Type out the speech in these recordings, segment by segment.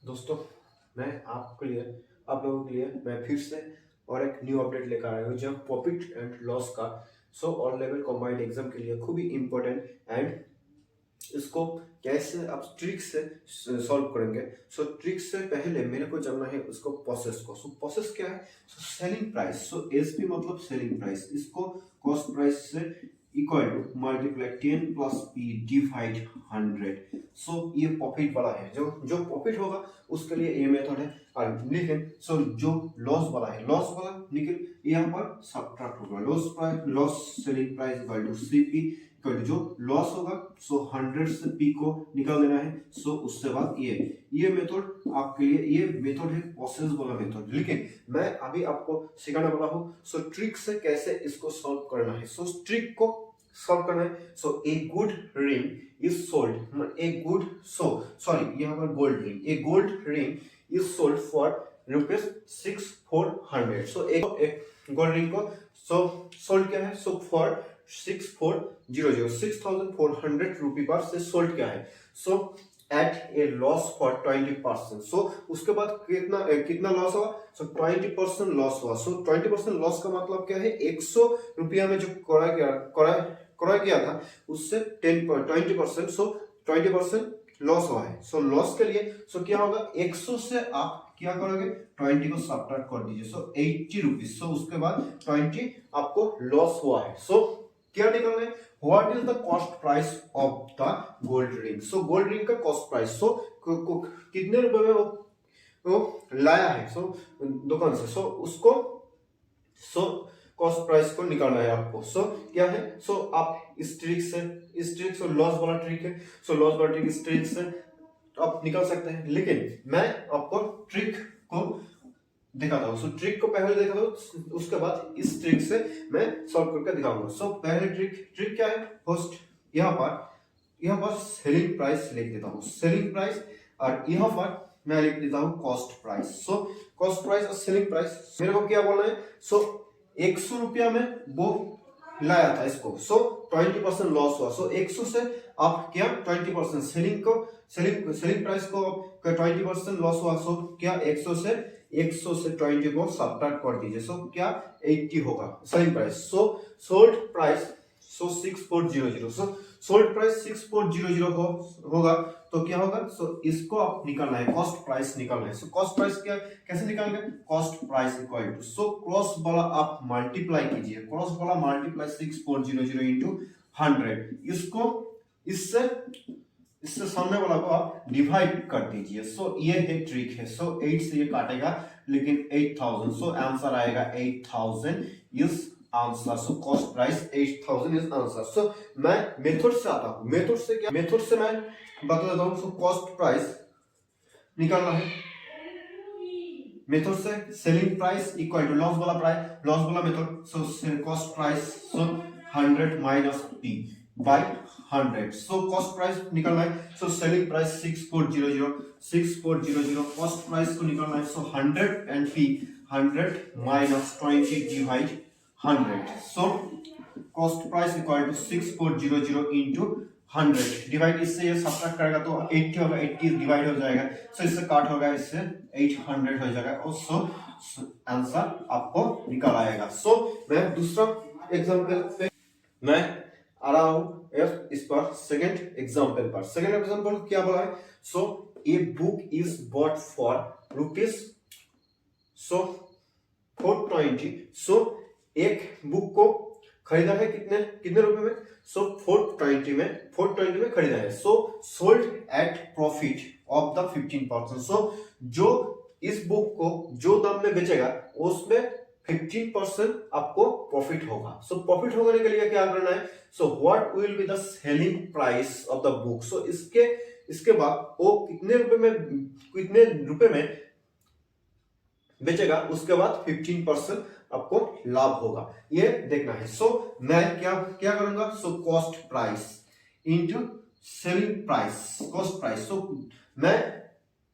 दोस्तों, मैं आप लोगों के लिए मैं फिर से और एक न्यू अपडेट लेकर आया हूँ जो प्रॉफिट एंड लॉस का ऑल लेवल कॉम्बाइंड एग्जाम के लिए खूब ही इम्पोर्टेंट एंड इसको कैसे आप ट्रिक से सॉल्व करेंगे। ट्रिक से पहले मेरे को जानना है उसको प्रोसेस को। प्रोसेस क्या है? Selling price. एसपी मतलब सेलिंग प्राइस, इसको कॉस्ट प्राइस से equal to multiply 10 plus P divide 100। ये प्रॉफिट वाला है, जो जो प्रॉफिट होगा उसके लिए ये मेथड है। और लेकिन जो लॉस वाला है, लॉस वाला निकल यहाँ पर सब्ट्रैक्ट होगा। Loss selling price equal to CP, जो लॉस होगा 100 से पी को निकाल देना है। उससे बाद ये मेथड आपके लिए, ये मेथड है प्रोसेस वाला मेथड। लेकिन मैं अभी आपको सिखाने वाला हूँ ट्रिक से कैसे इसको सॉल्व करना है। ट्रिक को सॉल्व करना है। A good ring is sold, a good sorry यहाँ पर gold ring, A gold ring is sold for ₹6400। एक गोल्ड रिंग को सोल्ड क्या है? फॉर 6400, 6400 रुपी पर से सोल्ड क्या है? At a loss for 20%। उसके बाद कितना लॉस हुआ? 20% लॉस हुआ। 20% लॉस का मतलब क्या है? 100 रुपया में जो क्रय किया था उससे 20%, 20% लॉस हुआ है। लॉस के लिए क्या होगा? 100 से आप क्या करोगे? 20 को सब्ट्रैक्ट कर दीजिए। 80 रुपीज। उसके बाद 20 आपको लॉस हुआ है। क्या निकल रहा है? What is the cost price of the gold ring? Gold ring का कॉस्ट प्राइस कितने रुपए में वो लाया है दुकान से। उसको कॉस्ट प्राइस को निकालना है आपको। क्या है? आप इस ट्रिक से लॉस वाला ट्रिक है। लॉस वाला ट्रिक इस ट्रिक से आप निकाल सकते हैं। लेकिन मैं आपको ट्रिक को दिखाता हूँ। ट्रिक को पहले दिखाता हूँ, उसके बाद इस ट्रिक से मैं सॉल्व करके दिखाऊंगा। पहले ट्रिक क्या है? फर्स्ट यहाँ पर सेलिंग प्राइस लिख देता हूँ, सेलिंग प्राइस। और यहाँ पर मैं लिख देता हूँ कॉस्ट प्राइस। कॉस्ट प्राइस और सेलिंग प्राइस मेरे को क्या बोलना है? 100 रुपया में वो लाया था इसको, 20% लॉस हुआ। 100 से आप क्या 20% सेलिंग प्राइस को 20% लॉस हुआ। क्या 100 से 20 को सब्ट्रैक्ट कर दीजिए। क्या 80 होगा selling price. Sold price 6400। Sold price 6400 होगा तो क्या होगा? इसको आप निकालना है, कॉस्ट प्राइस निकालना है। कॉस्ट प्राइस क्या कैसे निकालेंगे? Cost price equal to cross वाला आप मल्टीप्लाई कीजिए, क्रॉस वाला मल्टीप्लाई 6400 इंटू 100। इससे सामने वाला को आप डिवाइड कर दीजिए। ये है ट्रिक है। 8 से ये काटेगा लेकिन 8000। आंसर आएगा 8000 is answer. Cost price 8000 is answer. मैं मेथड से आता हूं। मेथड से मैं बता देता हूं। कॉस्ट प्राइस निकालना है मेथड से। Selling price equal to loss वाला method. Cost price 100 minus P by 100। Cost price निकालना है। सेलिंग प्राइस 6400, कॉस्ट प्राइस को निकालना है। 100 and P 100 minus 20 divide 100। Cost price equal to 6400 into 100 divide, इससे ये सब्ट्रैक्ट करेगा तो 80 होगा, 80 डिवाइड हो जाएगा। इससे काट होगा, इससे 800 हो जाएगा और आंसर आपको निकल आएगा। मैं दूसरा एग्जांपल पे मैं आ रहा हूं इस पर सेकंड एग्जांपल पर। सेकंड एग्जांपल क्या बोला है? A book is bought for rupees 420। एक बुक को खरीदा है कितने रुपए में? 420 में खरीदा है। Sold at profit of the 15%। जो इस बुक को जो दाम में बेचेगा उसमें 15% आपको प्रॉफिट होगा। प्रॉफिट होने के लिए क्या करना है? What will be the selling price of the book. इसके बाद वो कितने रुपए में बेचेगा, उसके बाद 15% आपको लाभ होगा, ये देखना है। मैं क्या करूंगा? Cost price into selling price, cost price. मैं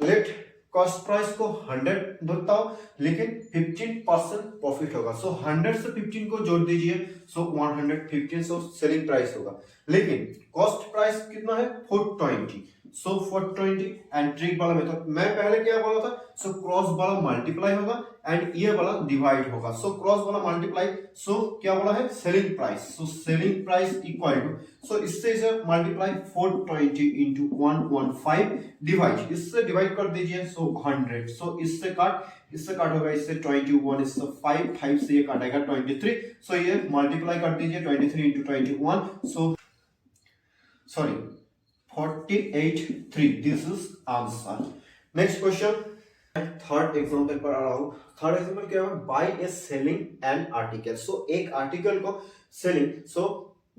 लेट कॉस्ट प्राइस को 100 धरता हूं, लेकिन 15% प्रॉफिट होगा। 100 से 15 को जोड़ दीजिए, 115। सेलिंग प्राइस होगा। लेकिन कॉस्ट प्राइस कितना है? 420। सो 420 एंड ट्रिक वाला मेथड मैं पहले क्या बोला था, सो क्रॉस वाला मल्टीप्लाई होगा एंड ये वाला डिवाइड होगा। सो क्रॉस वाला मल्टीप्लाई, सो क्या बोला है selling price, so selling price equal to, so इससे इसे मल्टीप्लाई 420 इंटू 115 डिवाइड, इससे डिवाइड कर दीजिए सो 100, सो इससे काट होगा, इससे 21, इससे 5 से ये काटेगा 23, सो ये मल्टीप्लाई कर दीजिए 23 into 21, so sorry 48.3, this is answer. Next question, third example पर आ रहा हूं। थर्ड एग्जांपल क्या है, by a selling an article, so एक आर्टिकल को सेलिंग, सो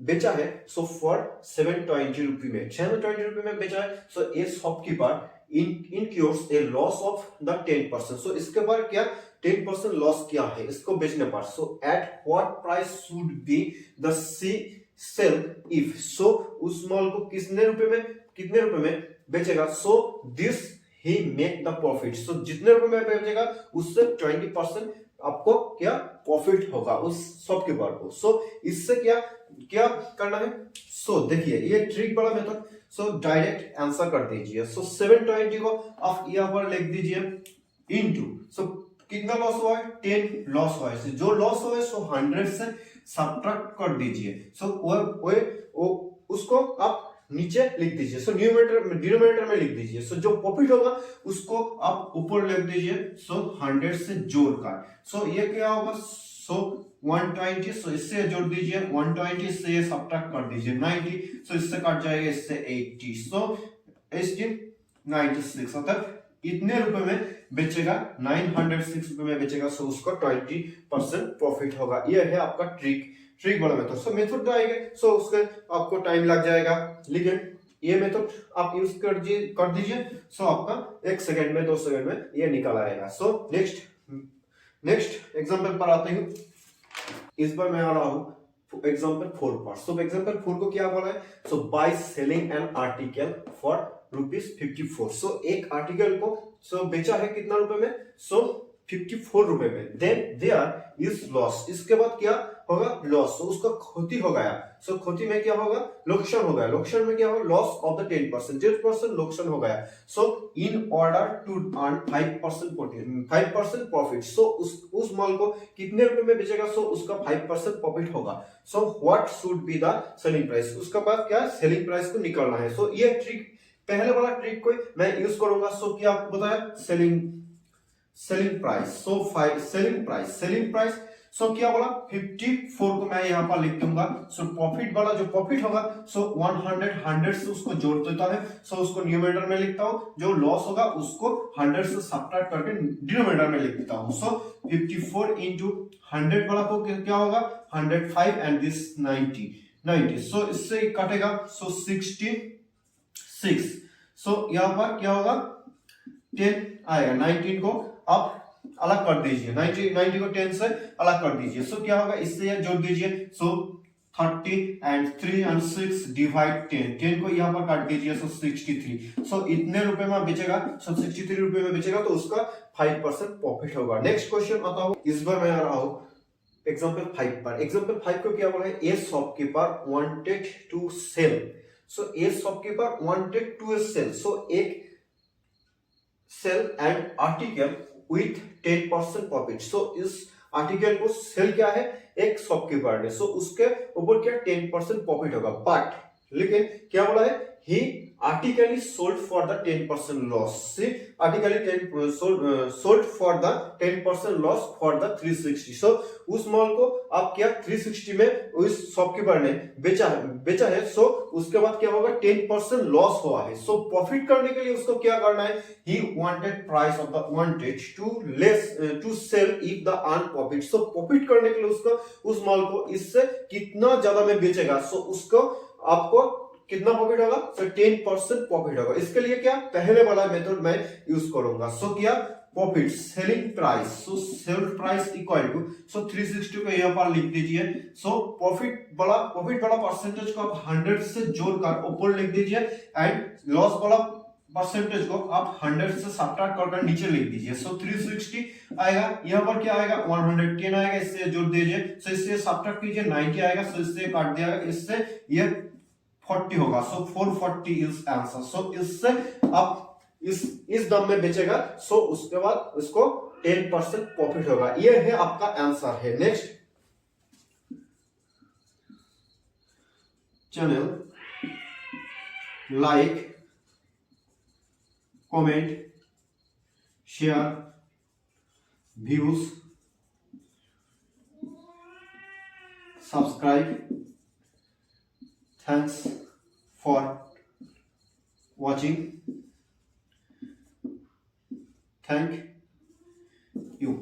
बेचा है, सो फॉर 720 रुपये में, 720 रुपये में बेचा है, so a shopkeeper incurs a loss of the 10%, so इसके बाद क्या 10% लॉस क्या है इसको बेचने पर, so at what price should be the sell if, so उस माल को कितने रुपए में बेचेगा, so this he make the profit, so जितने रुपए में बेचेगा उससे 20% आपको क्या प्रॉफिट होगा उस शॉपकीपर को। सो इससे क्या करना है, सो देखिए ये ट्रिक वाला मेथड, सो डायरेक्ट आंसर कर दीजिए। सो 720 को आप यहाँ पर लिख दीजिए इनटू, सो कितना लॉस हुआ है 10 लॉस हुआ है, जो लॉस हुआ है सो 100 से सब्ट्रैक्ट कर दीजिए, सो वो उसको आप नीचे लिख दीजिए, सो डिनोमिनेटर में लिख दीजिए, सो जो प्रॉफिट होगा उसको आप ऊपर लिख दीजिए, सो 100 से जोड़कर, सो ये क्या होगा, सो 120, सो इससे जोड़ दीजिए 120 से सब्ट्रैक्ट कर दीजिए 90, सो इससे कट जाएगा इससे 80, सो 96, अर्थात इतने रुपए में बेचेगा, 906 रुपए में बेचेगा, सो उसको 20% प्रॉफिट होगा। ये है आपका ट्रिक वाला मेथड। सो मेथड आएगा, सो उसके आपको टाइम लग जाएगा, लेकिन ये मेथड आप यूज कर दीजिए, सो आपका 1 सेकंड में 2 सेकंड में ये निकल आएगा। सो नेक्स्ट एग्जांपल पर आते हैं। इस बार मैं आ रहा हूं एग्जांपल 4 पर। सो एग्जांपल 4 को क्या बोला है, so by selling an article for ₹54, so एक आर्टिकल को सो बेचा है कितना रुपए में, सो 54 रुपए में, देन देयर इज लॉस, इसके बाद क्या होगा लॉस, तो उसका क्षति हो गया, सो क्षति में क्या होगा नुकसान हो गया, नुकसान में क्या होगा लॉस ऑफ द 10% नुकसान हो गया, so in order to earn 5% profit, so उस माल को कितने रुपए में बेचेगा, सो उसका 5% प्रॉफिट होगा, so what should be the selling price, उसका बाद क्या सेलिंग प्राइस को निकालना है। सो ये ट्रिक पहले वाला ट्रिक को मैं यूज करूंगा, सो क्या आपको बताया selling price, so selling price, so क्या बोला 54 को मैं यहाँ पर लिख दूंगा, सो प्रॉफिट वाला जो प्रॉफिट होगा, सो 100 से उसको जोड़ देता है, सो उसको न्यूमरेटर में लिखता हूँ, जो लॉस होगा उसको 100 से सब्ट्रैक्ट करके डिनोमिनेटर में लिख देता हूँ, सो 54 इंटू 100 वाला को क्या होगा 105 एंड दिस 90, सो इससे कटेगा, सो 66, सो यहाँ पर क्या होगा 10 आएगा, 19 को आप अलग कर दीजिए, 90 को 10 से अलग कर दीजिए, सो क्या होगा इससे जोड़ दीजिए, सो 30 एंड 3 एंड 6 डिवाइड 10 को यहाँ पर काट दीजिए, सो 63, सो इतने रुपए में बेचेगा, सो 63 रुपए में बेचेगा, तो उसका 5% प्रॉफिट होगा। नेक्स्ट क्वेश्चन आता हूँ, इस बार मैं आ रहा हूँ एग्जाम्पल 5 पर। एग्जाम्पल 5 को क्या बोला है, a shopkeeper wanted to sell, so a shopkeeper wanted to sell, so एक sell and article with 10% profit, so इस आर्टिकल को सेल क्या है एक शॉपकीपर ने, सो उसके ऊपर क्या 10% प्रॉफिट होगा, बट लेकिन क्या बोला है he article sold for the 10% loss, article sold for the 10% loss for the 360, so उस माल को आप क्या 360 में उस शॉपकीपर ने बेचा है, सो उसके बाद क्या होगा 10% लॉस हुआ है, सो प्रॉफिट करने के लिए उसको क्या करना है, he wanted to sell if the earn profit, so profit करने के लिए उसको उस माल को इससे कितना ज्यादा में बेचेगा, सो उसको आपको कितना प्रॉफिट होगा, सो 10% प्रॉफिट होगा। इसके लिए क्या पहले वाला मेथड मैं यूज करूंगा, सो क्या profit selling price, so sell price equal to, so 360 को यहाँ पर लिख दीजिए, सो प्रॉफिट वाला परसेंटेज को आप 100 से जोड़कर ऊपर लिख दीजिए एंड लॉस वाला परसेंटेज को आप 100 से सब्ट्रैक्ट करके नीचे लिख दीजिए, सो 360 आएगा, यहाँ पर क्या आएगा 110 आएगा, इससे जोड़ दीजिए, सो इससे सब्ट्रैक्ट कीजिए 90 आएगा, सो इससे काट दिया, इससे ये 40 होगा, सो 440 इज आंसर। सो इससे आप इस दाम में बेचेगा, सो उसके बाद इसको 10% प्रॉफिट होगा। ये है आपका आंसर है। Next, channel like, comment, share, views, subscribe. Thanks for watching. Thank you.